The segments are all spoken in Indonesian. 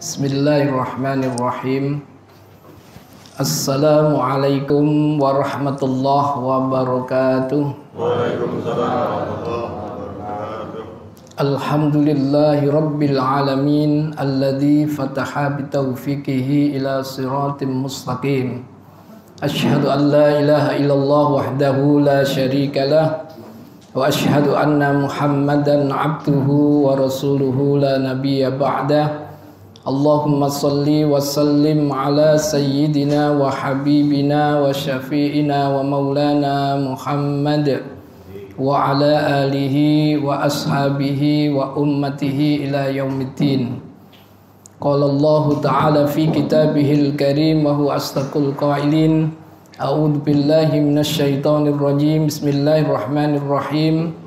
Bismillahirrahmanirrahim. Assalamualaikum warahmatullahi wabarakatuh. Waalaikumsalam warahmatullahi wabarakatuh. Alhamdulillahi rabbil alamin alladzi fataha bitaufiqihi ila siratim mustaqim. Asyhadu an la ilaha illallah wahdahu la syarikalah wa asyhadu anna Muhammadan abduhu wa rasuluhu la nabiyya ba'dah. Allahumma salli wa sallim ala sayyidina wa habibina wa syafi'ina wa maulana Muhammad wa ala alihi wa ashabihi wa ummatihi ila yaumiddin. Qala Allah ta'ala fi kitabihil karim wa huwa asdaqul qailin. A'udzu billahi minasy syaithanir rajim. Bismillahirrahmanirrahim.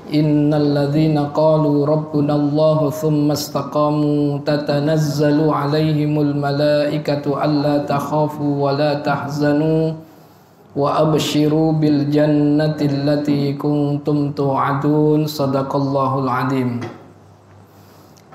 Innal ladzina qalu rabbuna Allah tsumma istaqamu tatanazzalu 'alaihimul malaikatu alla takhafu wa la tahzanu wa abshiru bil jannati allati kuntum tu'adun. Shadaqallahul adzim.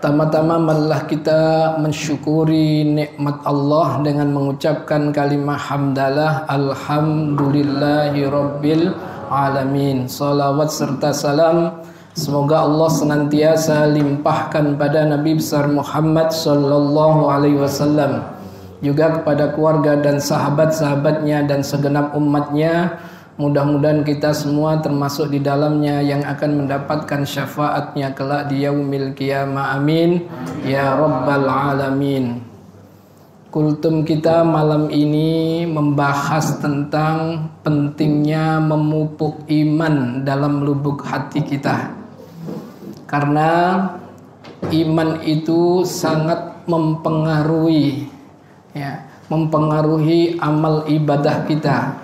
Tama-tama marilah kita mensyukuri nikmat Allah dengan mengucapkan kalimah hamdalah alhamdulillahi rabbil alamin. Salawat serta salam semoga Allah senantiasa limpahkan pada Nabi besar Muhammad sallallahu alaihi wasallam, juga kepada keluarga dan sahabat-sahabatnya dan segenap umatnya. Mudah-mudahan kita semua termasuk di dalamnya yang akan mendapatkan syafaatnya kelak di yaumil qiyamah. Amin ya rabbal alamin. Kultum kita malam ini membahas tentang pentingnya memupuk iman dalam lubuk hati kita. Karena iman itu sangat mempengaruhi amal ibadah kita.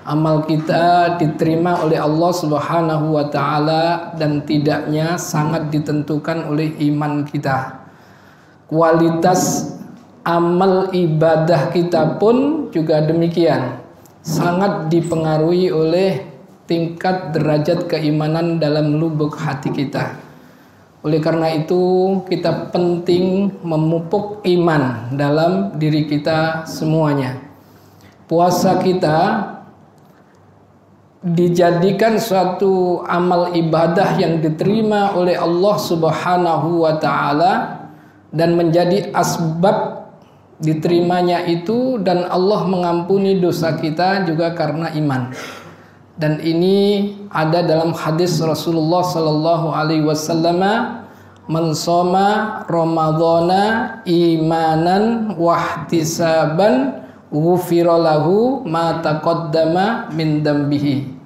Amal kita diterima oleh Allah Subhanahu wa taala dan tidaknya sangat ditentukan oleh iman kita. Kualitas amal ibadah kita pun juga demikian, sangat dipengaruhi oleh tingkat derajat keimanan dalam lubuk hati kita. Oleh karena itu kita penting memupuk iman dalam diri kita semuanya. Puasa kita dijadikan suatu amal ibadah yang diterima oleh Allah Subhanahu wa taala dan menjadi asbab diterimanya itu, dan Allah mengampuni dosa kita juga karena iman. Dan ini ada dalam hadis Rasulullah sallallahu alaihi wasallam, man shoma ramadhana imanan wahtisaban ghufira lahu ma taqaddama min dambihi.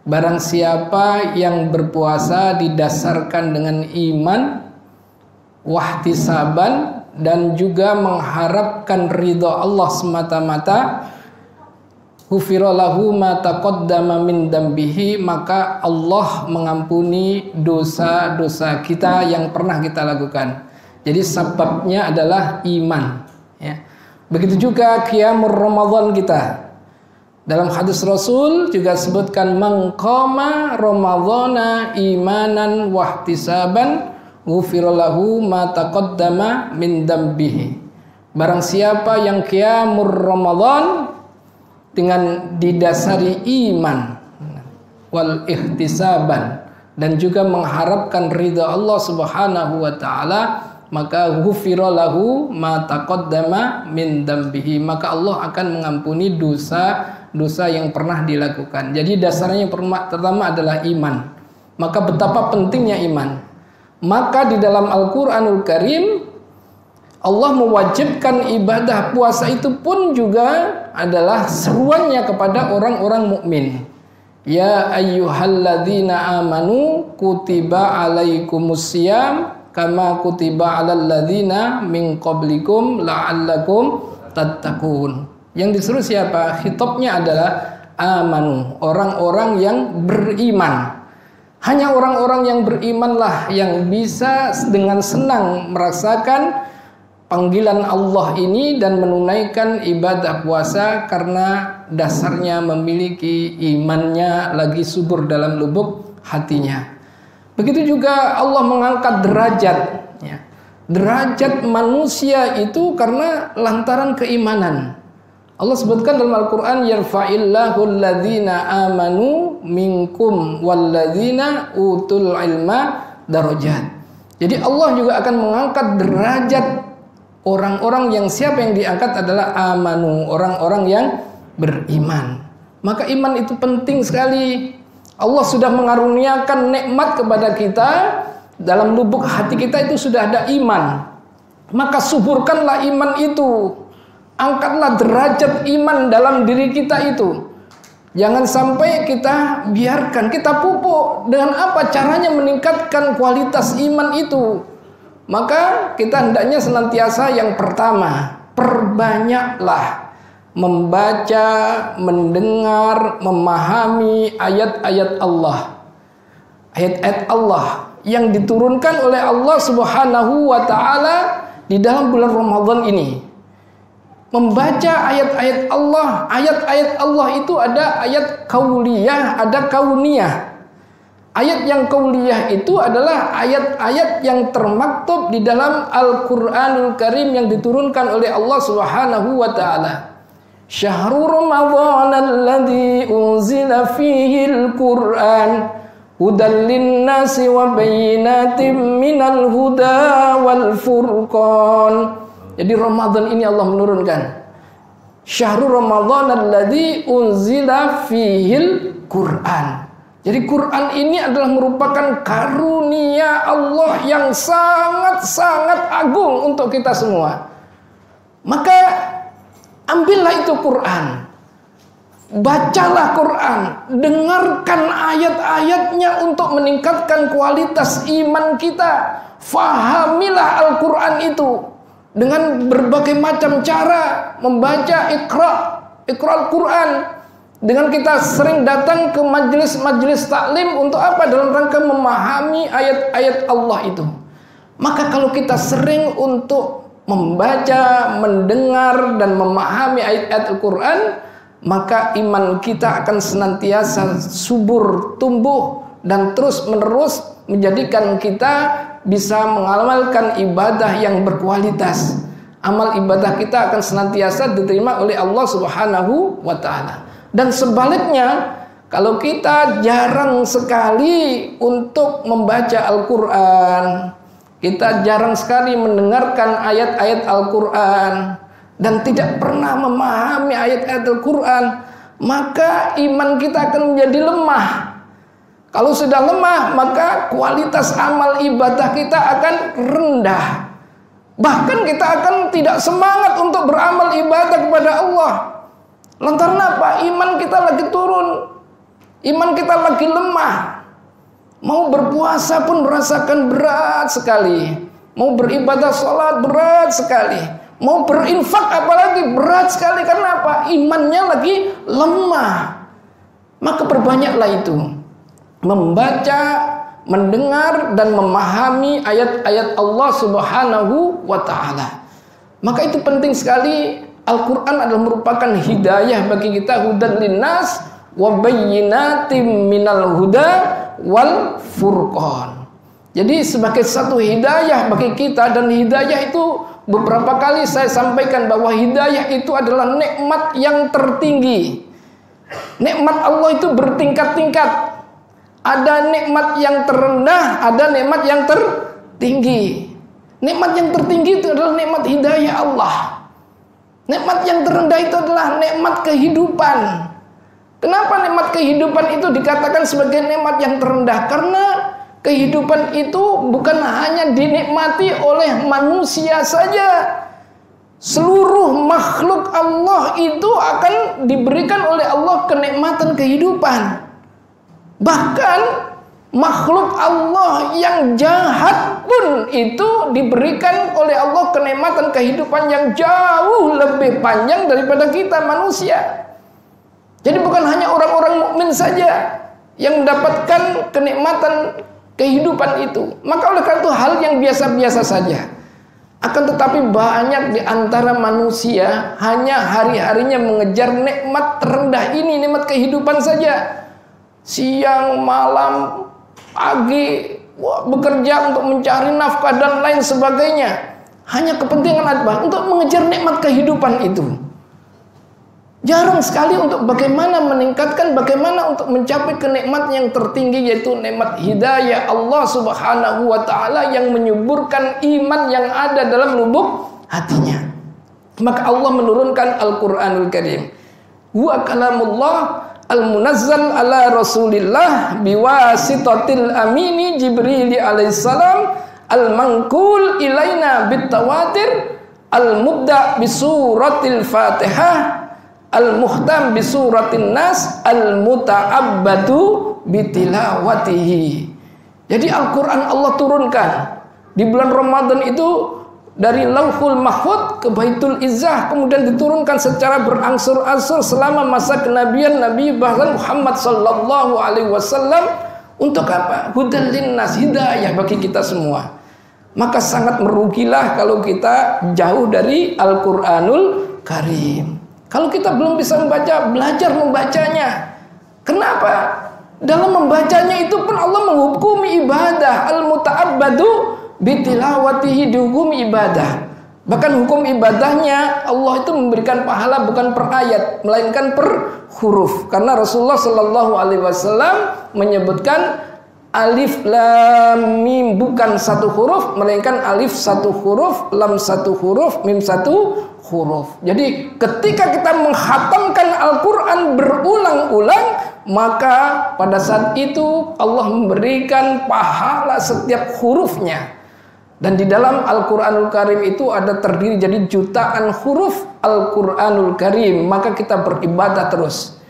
Barang siapa yang berpuasa didasarkan dengan iman, wahtisaban, dan juga mengharapkan ridha Allah semata-mata, ghufira lahu ma taqaddama min dambihi, maka Allah mengampuni dosa-dosa kita yang pernah kita lakukan. Jadi sebabnya adalah iman, ya. Begitu juga qiyamul Ramadan kita. Dalam hadis Rasul juga sebutkan maqama ramadhana imanan wahtisaban ghufira lahu ma taqaddama min dambihi. Barang siapa yang qiyamul Ramadan dengan didasari iman wal ihtisaban dan juga mengharapkan ridha Allah Subhanahu wa taala, maka ghufira lahu ma taqaddama min dambihi, maka Allah akan mengampuni dosa-dosa yang pernah dilakukan. Jadi dasarnya yang pertama adalah iman. Maka betapa pentingnya iman. Maka di dalam Al-Qur'anul Karim Allah mewajibkan ibadah puasa itu pun juga adalah seruannya kepada orang-orang mukmin. Ya ayyuhalladzina amanu kutiba alaikumusiyam kama kutiba 'alal ladzina min qablikum la'allakum tattaqun. Yang disuruh siapa? Khitabnya adalah amanu, orang-orang yang beriman. Hanya orang-orang yang berimanlah yang bisa dengan senang merasakan panggilan Allah ini dan menunaikan ibadah puasa karena dasarnya memiliki imannya lagi subur dalam lubuk hatinya. Begitu juga Allah mengangkat derajat, ya. derajat manusia itu karena lantaran keimanan. Allah sebutkan dalam Al-Quran, yarfa'illahu alladhina amanu minkum walladzina utul ilma darajat. Jadi Allah juga akan mengangkat derajat orang-orang yang siapa yang diangkat adalah amanu, orang-orang yang beriman. Maka iman itu penting sekali. Allah sudah mengaruniakan nikmat kepada kita, dalam lubuk hati kita itu sudah ada iman. Maka suburkanlah iman itu. Angkatlah derajat iman dalam diri kita itu. Jangan sampai kita biarkan, kita pupuk. Dengan apa caranya meningkatkan kualitas iman itu? Maka kita hendaknya senantiasa yang pertama, perbanyaklah membaca, mendengar, memahami ayat-ayat Allah. Ayat-ayat Allah yang diturunkan oleh Allah Subhanahu wa ta'ala di dalam bulan Ramadan ini. Membaca ayat-ayat Allah. Ayat-ayat Allah itu ada ayat kauliyah, ada kauniyah. Ayat yang kauliyah itu adalah ayat-ayat yang termaktub di dalam Al-Quranul Karim yang diturunkan oleh Allah Subhanahu wa ta'ala. Syahrul Ramadan alladzi unzila fihi al-Qur'an hudan linnasi wa bayyinatin minal huda wal furqan. Jadi Ramadan ini Allah menurunkan Syahrul Ramadan alladzi unzila fihil Qur'an. Jadi Quran ini adalah merupakan karunia Allah yang sangat-sangat agung untuk kita semua. Maka ambillah itu Quran, bacalah Quran, dengarkan ayat-ayatnya untuk meningkatkan kualitas iman kita. Fahamilah Al-Quran itu dengan berbagai macam cara. Membaca Iqra Al-Quran, dengan kita sering datang ke majelis-majelis taklim untuk apa? Dalam rangka memahami ayat-ayat Allah itu. Maka kalau kita sering untuk membaca, mendengar dan memahami ayat-ayat Al-Quran, maka iman kita akan senantiasa subur, tumbuh dan terus menerus menjadikan kita bisa mengamalkan ibadah yang berkualitas. Amal ibadah kita akan senantiasa diterima oleh Allah Subhanahu wa ta'ala. Dan sebaliknya, kalau kita jarang sekali untuk membaca Al-Quran, kita jarang sekali mendengarkan ayat-ayat Al-Quran, dan tidak pernah memahami ayat-ayat Al-Quran, maka iman kita akan menjadi lemah. Kalau sudah lemah, maka kualitas amal ibadah kita akan rendah. Bahkan kita akan tidak semangat untuk beramal ibadah kepada Allah. Lantaran apa? Iman kita lagi turun. Iman kita lagi lemah. Mau berpuasa pun merasakan berat sekali. Mau beribadah sholat berat sekali. Mau berinfak apalagi berat sekali. Karena apa? Imannya lagi lemah. Maka perbanyaklah itu. Membaca, mendengar dan memahami ayat-ayat Allah Subhanahu wa ta'ala. Maka itu penting sekali. Al-Quran adalah merupakan hidayah bagi kita, hudan linnas wa bayyinatin minal huda wal furqan. Jadi sebagai satu hidayah bagi kita, dan hidayah itu beberapa kali saya sampaikan bahwa hidayah itu adalah nikmat yang tertinggi. Nikmat Allah itu bertingkat-tingkat. Ada nikmat yang terendah, ada nikmat yang tertinggi. Nikmat yang tertinggi itu adalah nikmat hidayah Allah. Nikmat yang terendah itu adalah nikmat kehidupan. Kenapa nikmat kehidupan itu dikatakan sebagai nikmat yang terendah? Karena kehidupan itu bukan hanya dinikmati oleh manusia saja. Seluruh makhluk Allah itu akan diberikan oleh Allah kenikmatan kehidupan. Bahkan makhluk Allah yang jahat pun itu diberikan oleh Allah kenikmatan kehidupan yang jauh lebih panjang daripada kita manusia. Jadi bukan hanya orang-orang mukmin saja yang mendapatkan kenikmatan kehidupan itu. Maka oleh karena itu hal yang biasa-biasa saja. Akan tetapi banyak di antara manusia hanya hari-harinya mengejar nikmat terendah ini, nikmat kehidupan saja. Siang, malam, pagi, bekerja untuk mencari nafkah dan lain sebagainya. Hanya kepentingan apa? Untuk mengejar nikmat kehidupan itu. Jarang sekali untuk bagaimana meningkatkan, bagaimana untuk mencapai kenikmatan yang tertinggi, yaitu nikmat hidayah Allah Subhanahu wa ta'ala yang menyuburkan iman yang ada dalam lubuk hatinya. Maka Allah menurunkan Al-Quranul Karim. Huwa kalamullah al-munazzal ala rasulillah biwasitatil amini Jibril alaihissalam al-manqul ilaina bitawatir al-mubda bisuratil fatihah al-muhtam bisuratin nas al-muta'abbadu bitilawatihi. Jadi Al-Quran Allah turunkan di bulan Ramadan itu dari Lauhul Mahfud ke Baitul Izzah, kemudian diturunkan secara berangsur-angsur selama masa kenabian Nabi bahkan Muhammad sallallahu alaihi wasallam. Untuk apa? Hudal linnas, hidayah bagi kita semua. Maka sangat merugilah kalau kita jauh dari Al-Quranul Karim. Kalau kita belum bisa membaca, belajar membacanya. Kenapa? Dalam membacanya itu pun Allah menghukumi ibadah. Al-muta'abbadu bitilawatihi, dihukumi ibadah. Bahkan hukum ibadahnya Allah itu memberikan pahala bukan per ayat, melainkan per huruf. Karena Rasulullah Shallallahu Alaihi Wasallam menyebutkan alif lam mim bukan satu huruf, melainkan alif satu huruf, lam satu huruf, mim satu huruf. Jadi ketika kita menghatamkan Al-Quran berulang-ulang, maka pada saat itu Allah memberikan pahala setiap hurufnya. Dan di dalam Al-Quranul Karim itu ada terdiri jadi jutaan huruf Al-Quranul Karim. Maka kita beribadah terus.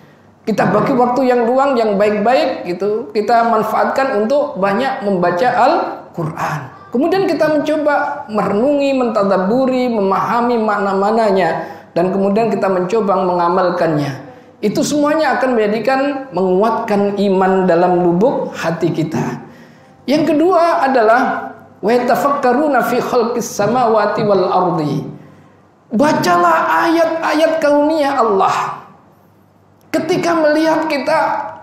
Kita bagi waktu yang luang, yang baik-baik gitu, kita manfaatkan untuk banyak membaca Al-Quran. Kemudian kita mencoba merenungi, mentadaburi, memahami makna-maknanya. Dan kemudian kita mencoba mengamalkannya. Itu semuanya akan menjadikan menguatkan iman dalam lubuk hati kita. Yang kedua adalah wa yatafakkaruna fi khalqis samawati wal ardi. Bacalah ayat-ayat kauniyah Allah. Ketika melihat kita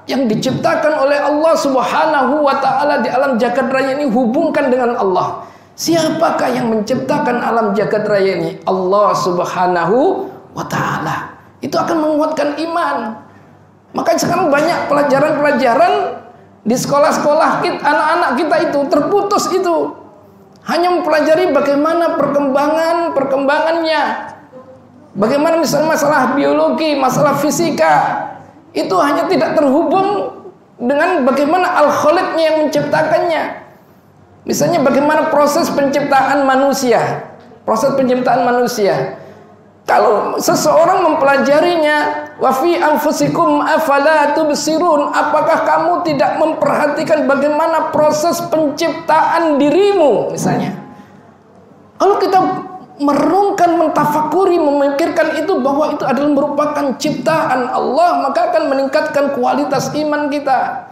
yang diciptakan oleh Allah Subhanahu wa ta'ala di alam jagat raya ini, hubungkan dengan Allah. Siapakah yang menciptakan alam jagat raya ini? Allah Subhanahu wa ta'ala. Itu akan menguatkan iman. Makanya sekarang banyak pelajaran-pelajaran di sekolah-sekolah kita, anak-anak kita itu terputus itu. Hanya mempelajari bagaimana perkembangannya. Bagaimana misalnya masalah biologi, masalah fisika. Itu hanya tidak terhubung dengan bagaimana Al-Khaliqnya yang menciptakannya. Misalnya bagaimana proses penciptaan manusia. Proses penciptaan manusia. Kalau seseorang mempelajarinya, wa fi anfusikum afala tubsirun, apakah kamu tidak memperhatikan bagaimana proses penciptaan dirimu misalnya. Kalau kita merenungkan, mentafakuri, memikirkan itu bahwa itu adalah merupakan ciptaan Allah, maka akan meningkatkan kualitas iman kita.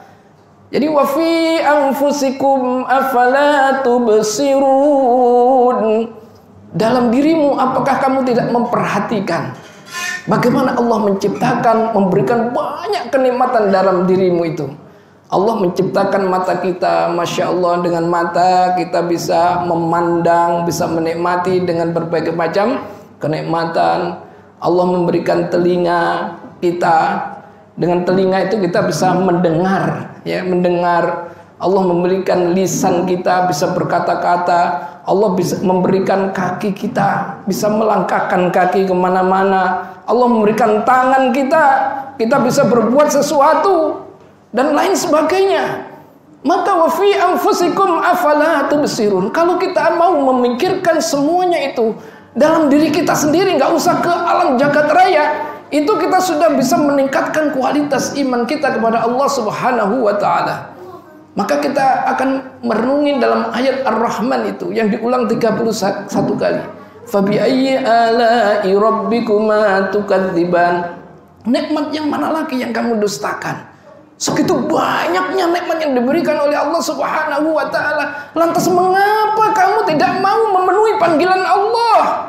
Jadi wa fi anfusikum afala tubsirun. Dalam dirimu apakah kamu tidak memperhatikan bagaimana Allah menciptakan, memberikan banyak kenikmatan dalam dirimu itu. Allah menciptakan mata kita, Masya Allah, dengan mata kita bisa memandang, bisa menikmati dengan berbagai macam kenikmatan. Allah memberikan telinga kita, dengan telinga itu kita bisa mendengar, ya, mendengar. Allah memberikan lisan kita bisa berkata-kata. Allah bisa memberikan kaki kita bisa melangkahkan kaki kemana-mana. Allah memberikan tangan kita bisa berbuat sesuatu dan lain sebagainya. Maka wa fi anfusikum afala tubsirun. Kalau kita mau memikirkan semuanya itu dalam diri kita sendiri, nggak usah ke alam jagat raya, itu kita sudah bisa meningkatkan kualitas iman kita kepada Allah Subhanahu wa ta'ala. Maka kita akan merenungi dalam ayat Ar-Rahman itu yang diulang 31 kali. Fabi ayyi ala'i rabbikuma tukadziban. Nikmat yang mana lagi yang kamu dustakan? Segitu banyaknya nikmat yang diberikan oleh Allah Subhanahu wa ta'ala. Lantas mengapa kamu tidak mau memenuhi panggilan Allah?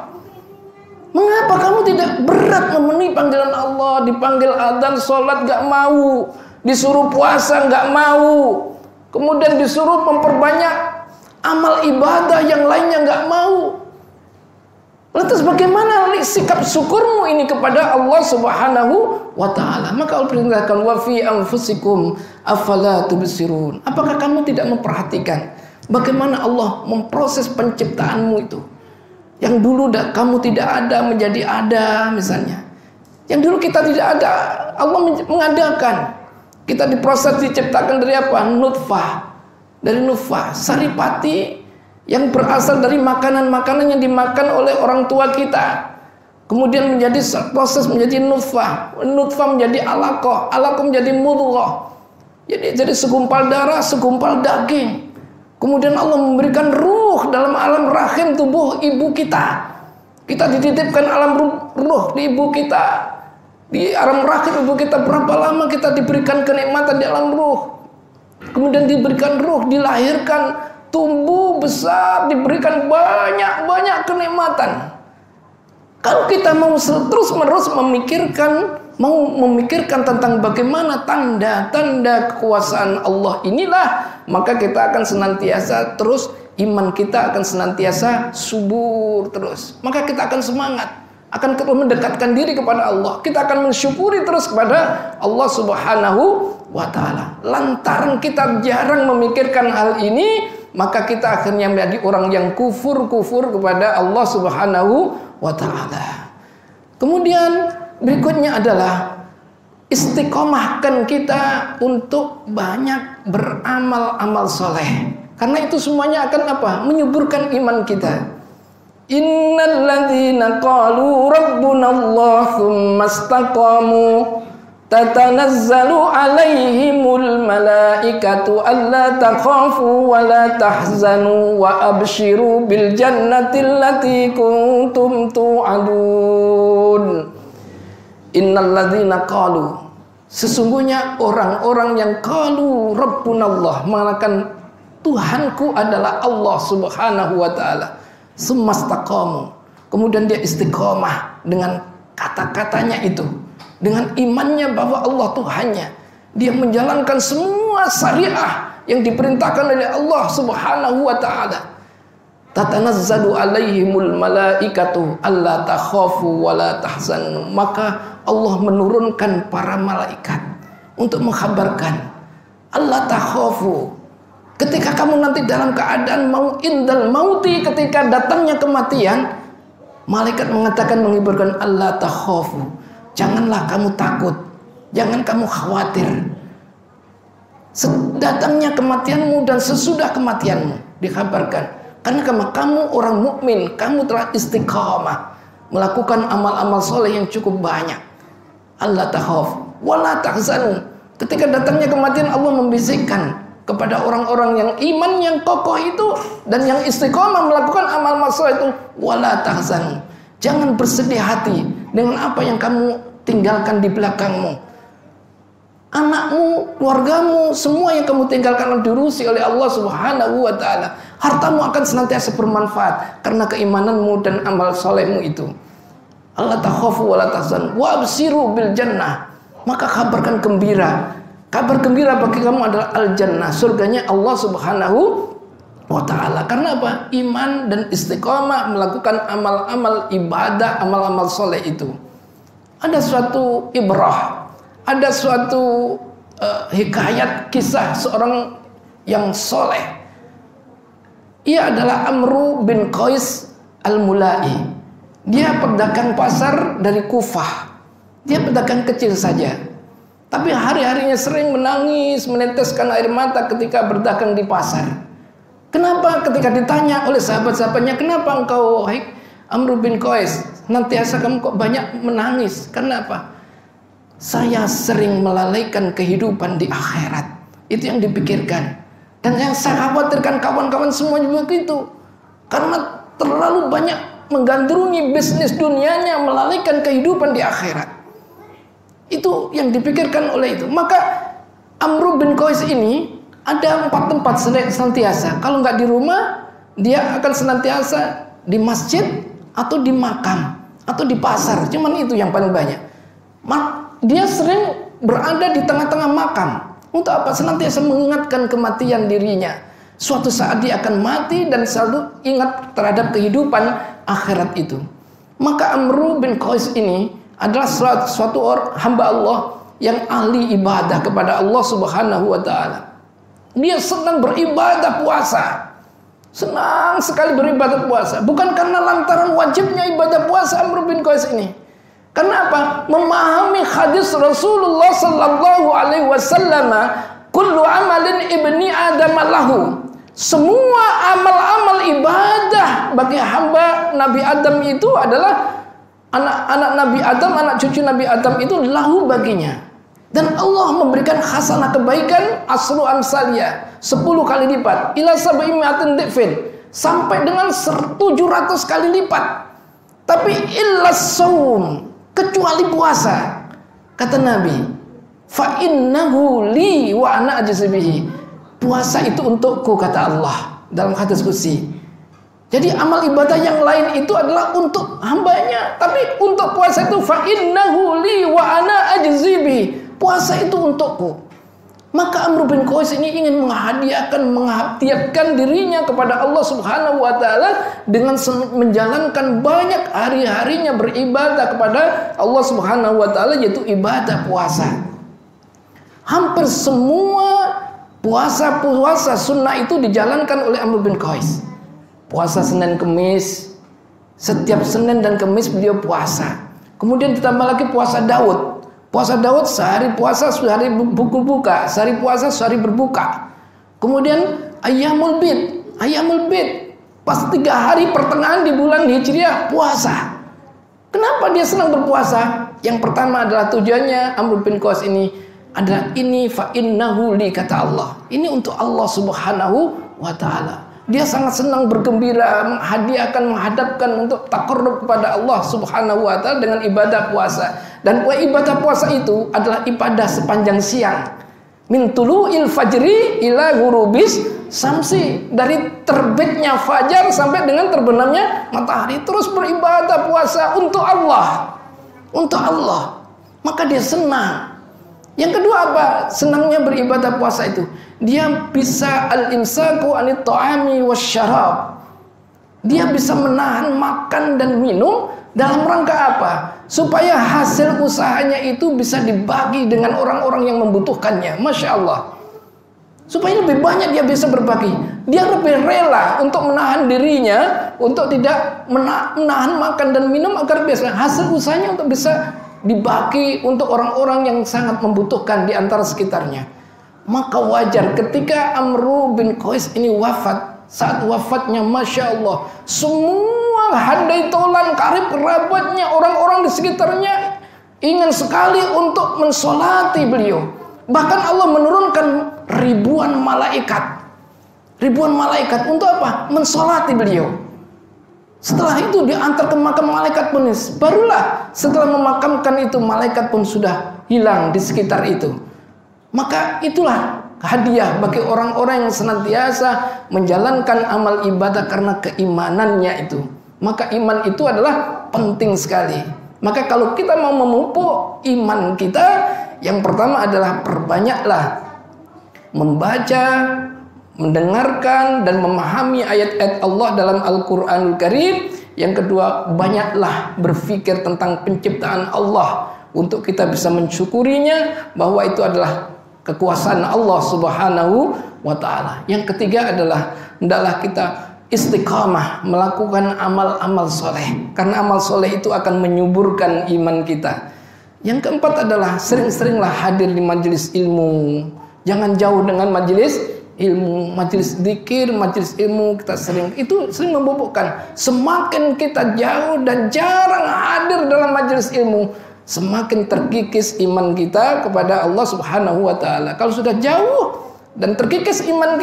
Mengapa kamu tidak berat memenuhi panggilan Allah? Dipanggil adzan, sholat gak mau. Disuruh puasa gak mau. Kemudian disuruh memperbanyak amal ibadah, yang lainnya nggak mau. Lantas bagaimana sikap syukurmu ini kepada Allah Subhanahu wa ta'ala? Maka Allah perintahkan, wa fi anfusikum afala tubsirun. Apakah kamu tidak memperhatikan bagaimana Allah memproses penciptaanmu itu? Yang dulu kamu tidak ada menjadi ada misalnya. Yang dulu kita tidak ada, Allah mengadakan. Kita diproses, diciptakan dari apa? Nutfah. Dari nutfah, saripati yang berasal dari makanan-makanan yang dimakan oleh orang tua kita. Kemudian menjadi proses menjadi nutfah. Nutfah menjadi alaqah, alaqah menjadi mudghah. Jadi segumpal darah, segumpal daging. Kemudian Allah memberikan ruh dalam alam rahim tubuh ibu kita. Kita dititipkan alam ruh di ibu kita. Di alam rahim ibu kita, berapa lama kita diberikan kenikmatan di alam ruh. Kemudian diberikan ruh, dilahirkan, tumbuh besar, diberikan banyak-banyak kenikmatan. Kalau kita mau terus-menerus memikirkan tentang bagaimana tanda-tanda kekuasaan Allah inilah, maka kita akan senantiasa terus, iman kita akan senantiasa subur terus. Maka kita akan semangat, akan terus mendekatkan diri kepada Allah. Kita akan mensyukuri terus kepada Allah Subhanahu wa ta'ala. Lantaran kita jarang memikirkan hal ini, maka kita akhirnya menjadi orang yang kufur kepada Allah Subhanahu wa ta'ala. Kemudian berikutnya adalah istiqomahkan kita untuk banyak beramal-amal soleh. Karena itu semuanya akan apa? Menyuburkan iman kita. Innal ladzina qalu rabbuna Allah tsumma istaqamu tatanazzalu alaihimul malaikatu alla takhafu wa la tahzanu wa abshiru bil jannati allati kuntum tu'adun. Innal ladzina qalu, sesungguhnya orang-orang yang qalu rabbunallah, mengatakan Tuhanku adalah Allah Subhanahu wa ta'ala, sumastaqamu, kemudian dia istiqomah dengan kata-katanya itu, dengan imannya bahwa Allah Tuhannya, dia menjalankan semua syariah yang diperintahkan oleh Allah Subhanahu wa ta'ala. Tatanazzalu alaihimul malaikatu alla takhafu wa la tahzanu, maka Allah menurunkan para malaikat untuk mengkhabarkan alla takhafu, ketika kamu nanti dalam keadaan mau indal mauti, ketika datangnya kematian, malaikat mengatakan, mengibarkan alla takhafu, janganlah kamu takut, jangan kamu khawatir. Datangnya kematianmu dan sesudah kematianmu dikabarkan, karena kamu orang mukmin, kamu telah istiqamah melakukan amal-amal soleh yang cukup banyak. Allah takhaf wala tahzanu, ketika datangnya kematian Allah membisikkan kepada orang-orang yang iman yang kokoh itu dan yang istiqamah melakukan amal-amal soleh itu, wala tahzanu, jangan bersedih hati dengan apa yang kamu tinggalkan di belakangmu. Anakmu, keluargamu, semua yang kamu tinggalkan diurusi oleh Allah Subhanahu wa ta'ala. Hartamu akan senantiasa bermanfaat karena keimananmu dan amal solehmu itu. Allah takhafu wa la tahzanu wa absiru bil jannah, maka kabarkan gembira. Kabar gembira bagi kamu adalah al jannah, surganya Allah Subhanahu wa ta'ala. Karena apa? Iman dan istiqamah melakukan amal-amal ibadah, amal-amal soleh itu. Ada suatu ibrah, ada suatu hikayat kisah seorang yang soleh. Ia adalah Amru bin Qais al-Mulai. Dia pedagang pasar dari Kufah. Dia pedagang kecil saja, tapi hari-harinya sering menangis, meneteskan air mata ketika berdagang di pasar. Kenapa? Ketika ditanya oleh sahabat-sahabatnya, kenapa engkau, Amru bin Qais, nantiasa kamu kok banyak menangis? Kenapa? Saya sering melalaikan kehidupan di akhirat. Itu yang dipikirkan. Dan yang saya khawatirkan kawan-kawan semua juga begitu. Karena terlalu banyak menggandrungi bisnis dunianya, melalaikan kehidupan di akhirat. Itu yang dipikirkan oleh itu. Maka Amru bin Qais ini ada 4 tempat senantiasa. Kalau nggak di rumah, dia akan senantiasa di masjid atau di makam atau di pasar. Cuman itu yang paling banyak. Dia sering berada di tengah-tengah makam. Untuk apa? Senantiasa mengingatkan kematian dirinya. Suatu saat dia akan mati dan selalu ingat terhadap kehidupan akhirat itu. Maka Amru bin Qais ini adalah suatu hamba Allah yang ahli ibadah kepada Allah Subhanahu wa taala. Dia senang beribadah puasa. Senang sekali beribadah puasa. Bukan karena lantaran wajibnya ibadah puasa Amru bin Qais ini. Karena apa? Memahami hadis Rasulullah sallallahu alaihi wasallam, kullu amalin ibni adam lahu. Semua amal-amal ibadah bagi hamba Nabi Adam itu adalah anak-anak Nabi Adam, anak cucu Nabi Adam itu lahu baginya. Dan Allah memberikan hasanah kebaikan asru amsalia, 10 kali lipat, ila sab'imi'atin dhifin, sampai dengan 700 kali lipat. Tapi illa saum, kecuali puasa. Kata Nabi, fa innahu li wa ana ajzi bihi. Puasa itu untukku, kata Allah dalam hadis qudsi. Jadi amal ibadah yang lain itu adalah untuk hambanya, tapi untuk puasa itu fa innahu li wa ana ajzi bihi. Puasa itu untukku. Maka Amru bin Qais ini ingin menghadiahkan dirinya kepada Allah Subhanahu wa taala dengan menjalankan banyak hari-harinya beribadah kepada Allah Subhanahu wa taala, yaitu ibadah puasa. Hampir semua puasa sunnah itu dijalankan oleh Amru bin Qais. Puasa Senin Kemis, setiap Senin dan Kemis beliau puasa. Kemudian ditambah lagi puasa Daud. Puasa Daud sehari puasa, sehari berbuka, sehari puasa, sehari berbuka. Kemudian Ayyamul Bid, pas 3 hari pertengahan di bulan Hijriah puasa. Kenapa dia senang berpuasa? Yang pertama adalah tujuannya Amru bin Qais ini adalah ini fa innahu li, kata Allah. Ini untuk Allah Subhanahu wa taala. Dia sangat senang bergembira, menghadapkan untuk taqarrub kepada Allah Subhanahu wa taala dengan ibadah puasa. Dan ibadah puasa itu adalah ibadah sepanjang siang. Min tulu'il fajri ila ghurubis samsi, dari terbitnya fajar sampai dengan terbenamnya matahari, terus beribadah puasa untuk Allah. Untuk Allah. Maka dia senang. Yang kedua apa? Senangnya beribadah puasa itu, dia bisa al-imsaku anit ta'ami wasyarab. Dia bisa menahan makan dan minum dalam rangka apa? Supaya hasil usahanya itu bisa dibagi dengan orang-orang yang membutuhkannya. Masya Allah. Supaya lebih banyak dia bisa berbagi. Dia lebih rela untuk menahan dirinya, untuk tidak menahan makan dan minum agar biasa hasil usahanya untuk bisa dibagi untuk orang-orang yang sangat membutuhkan di antara sekitarnya. Maka wajar ketika Amru bin Qais ini wafat. Saat wafatnya, Masya Allah, semua handai tolan, karib kerabatnya, orang-orang di sekitarnya ingin sekali untuk mensolati beliau. Bahkan Allah menurunkan ribuan malaikat. Ribuan malaikat untuk apa? Mensolati beliau. Setelah itu diantar ke makam malaikat pun, barulah setelah memakamkan itu malaikat pun sudah hilang di sekitar itu. Maka itulah hadiah bagi orang-orang yang senantiasa menjalankan amal ibadah karena keimanannya itu. Maka iman itu adalah penting sekali. Maka kalau kita mau memupuk iman kita, yang pertama adalah perbanyaklah membaca, mendengarkan dan memahami ayat-ayat Allah dalam Al-Quranul Karim. Yang kedua, banyaklah berpikir tentang penciptaan Allah untuk kita bisa mensyukurinya bahwa itu adalah kekuasaan Allah Subhanahu wa taala. Yang ketiga adalah hendaklah kita istiqamah melakukan amal-amal soleh, karena amal soleh itu akan menyuburkan iman kita. Yang keempat adalah sering-seringlah hadir di majelis ilmu. Jangan jauh dengan majelis ilmu, majelis zikir, majelis ilmu kita sering membobokkan. Semakin kita jauh dan jarang hadir dalam majelis ilmu, semakin terkikis iman kita kepada Allah Subhanahu wa taala. Kalau sudah jauh dan terkikis iman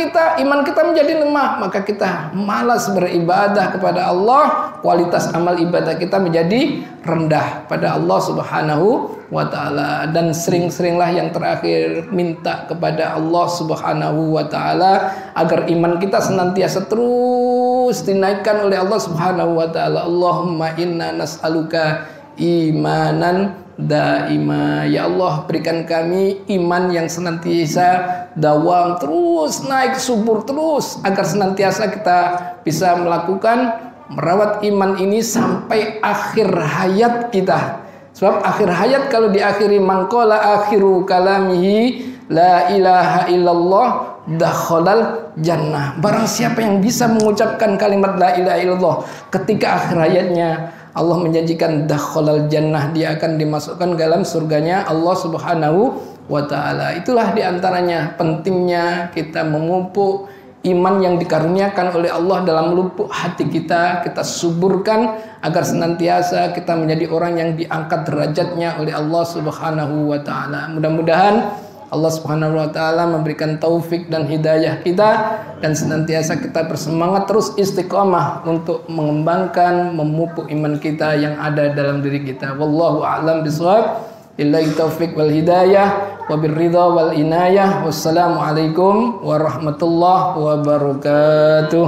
kita menjadi lemah, maka kita malas beribadah kepada Allah, kualitas amal ibadah kita menjadi rendah pada Allah Subhanahu wa taala. Dan sering-seringlah yang terakhir minta kepada Allah Subhanahu wa taala agar iman kita senantiasa terus dinaikkan oleh Allah Subhanahu wa taala. Allahumma inna nas'aluka imanan daima. Ya Allah, berikan kami iman yang senantiasa dawam terus, naik subur terus, agar senantiasa kita bisa melakukan merawat iman ini sampai akhir hayat kita. Sebab akhir hayat kalau diakhiri mangkola akhiru kalamihi la ilaha illallah dakhalal jannah. Barang siapa yang bisa mengucapkan kalimat la ilaha illallah ketika akhir hayatnya, Allah menjanjikan dakhalal jannah, dia akan dimasukkan dalam surganya Allah Subhanahu wa taala. Itulah diantaranya pentingnya kita memupuk iman yang dikaruniakan oleh Allah dalam lubuk hati kita, kita suburkan agar senantiasa kita menjadi orang yang diangkat derajatnya oleh Allah Subhanahu wa taala. Mudah-mudahan Allah Subhanahu wa taala memberikan taufik dan hidayah kita dan senantiasa kita bersemangat terus istiqamah untuk mengembangkan, memupuk iman kita yang ada dalam diri kita. Wallahu a'lam bishawab. Billahi taufik wal hidayah wa birridha wal inayah. Wassalamualaikum warahmatullahi wabarakatuh.